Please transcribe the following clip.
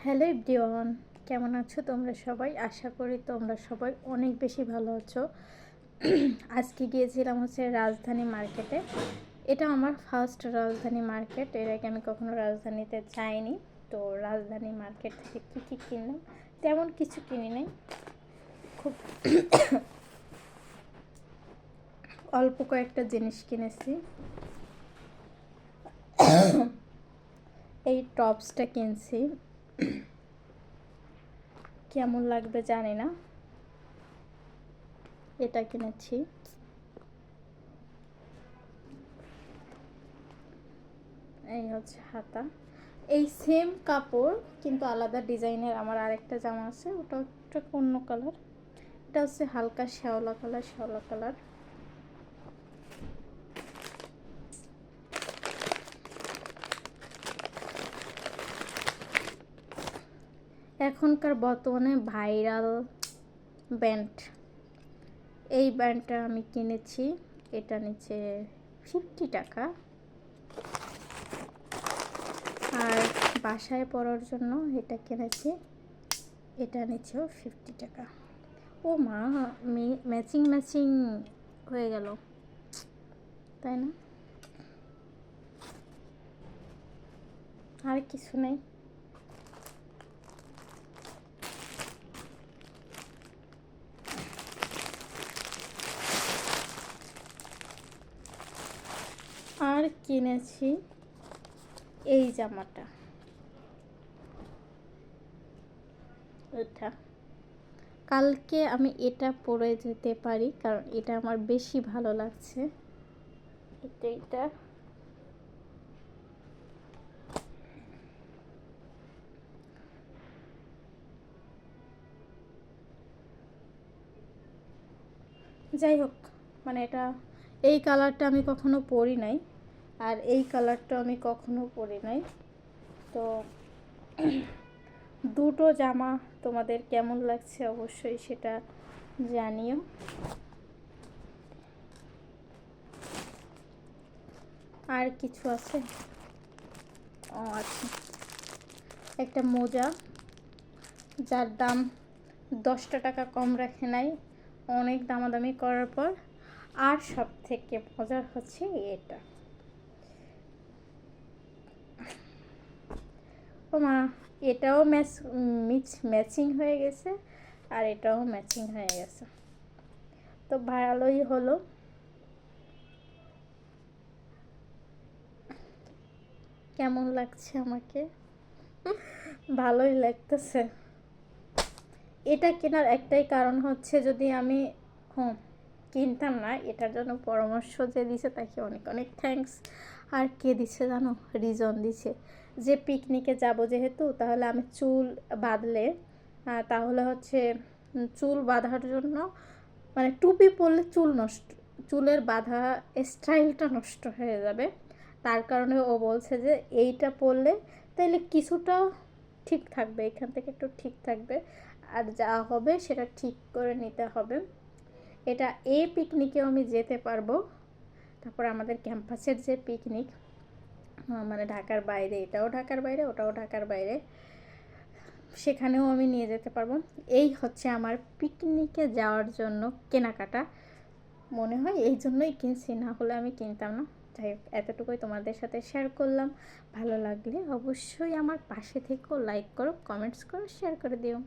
Hello everyone, কেমন আছো তোমরা সবাই? আশা করি তোমরা সবাই অনেক বেশি ভালো আছো। আজকে গিয়েছিলাম হচ্ছে রাজধানী মার্কেটে। এটা আমার ফার্স্ট রাজধানী মার্কেট। এর আগে আমি কখনো রাজধানীতে যাইনি। তো রাজধানী মার্কেট থেকে কী কী কিনলাম, তেমন কিছু কিনি নাই, খুব অল্প কয়েকটা জিনিস কিনেছি। এই টপসটা কিনছি, কেমন লাগবে জানি না। এটা কিনেছি। এই হচ্ছে হাতা। এই সেম কাপড় কিন্তু আলাদা ডিজাইনের আমার আরেকটা জামা আছে, ওটা একটা অন্য কালার। এটা হচ্ছে হালকা শ্যাওলা কালার। এখনকার বর্তমানে ভাইরাল ব্যান্ড, এই ব্যান্ডটা আমি কিনেছি। এটা নিচে 50 টাকা। আর বাসায় পরার জন্য এটা কিনেছি, এটা নিচেও 50 টাকা। ও মা, ম্যাচিং হয়ে গেল, তাই না? আর কিছু নেই। আর কিনেছি এই জামাটা, এটা কালকে আমি এটা পরে যেতে পারি, কারণ এটা আমার বেশি ভালো লাগছে। এটা যাই হোক, মানে এটা, এই কালারটা আমি কখনো পরি নাই, আর এই কালারটা আমি কখনো পরি নাই। তো দুটো জামা তোমাদের কেমন লাগছে অবশ্যই সেটা জানিও। আর কিছু আছে, ও আচ্ছা, একটা মোজা যার দাম 10টা টাকা কম রাখে নাই, অনেক দামাদামি করার পর। আর সব থেকে মজার হচ্ছে এটা, ও মা, এটাও ম্যাচিং হয়ে গেছে, আর এটাও ম্যাচিং হয়ে গেছে। তো ভালোই হলো। কেমন লাগছে আমাকে? ভালোই লাগতেছে। এটা কেনার একটাই কারণ হচ্ছে, যদি আমি কিনতাম না, এটার জন্য পরামর্শ যে দিছে তাকে অনেক অনেক থ্যাঙ্কস। আর কে দিছে জানো? রিজন দিছে যে পিকনিকে যাব যেহেতু, তাহলে আমি চুল বাঁধলে, তাহলে হচ্ছে চুল বাঁধার জন্য, মানে টুপি পরলে চুলের বাঁধা স্টাইলটা নষ্ট হয়ে যাবে। তার কারণে ও বলছে যে এইটা পরলে তাইলে কিছুটা ঠিক থাকবে, এখান থেকে একটু ঠিক থাকবে, আর যা হবে সেটা ঠিক করে নিতে হবে। এটা এই পিকনিকেও আমি যেতে পারবো। তারপর আমাদের ক্যাম্পাসের যে পিকনিক, মানে ঢাকার বাইরে, এটাও ঢাকার বাইরে, ওটাও ঢাকার বাইরে, সেখানেও আমি নিয়ে যেতে পারবো। এই হচ্ছে আমার পিকনিকে যাওয়ার জন্য কেনাকাটা, মনে হয় এই জন্যই কিনছি, না হলে আমি কিনতাম না। যাই হোক, এতটুকুই তোমাদের সাথে শেয়ার করলাম। ভালো লাগলে অবশ্যই আমার পাশে থেকেও, লাইক করো, কমেন্টস করো, শেয়ার করে দিও।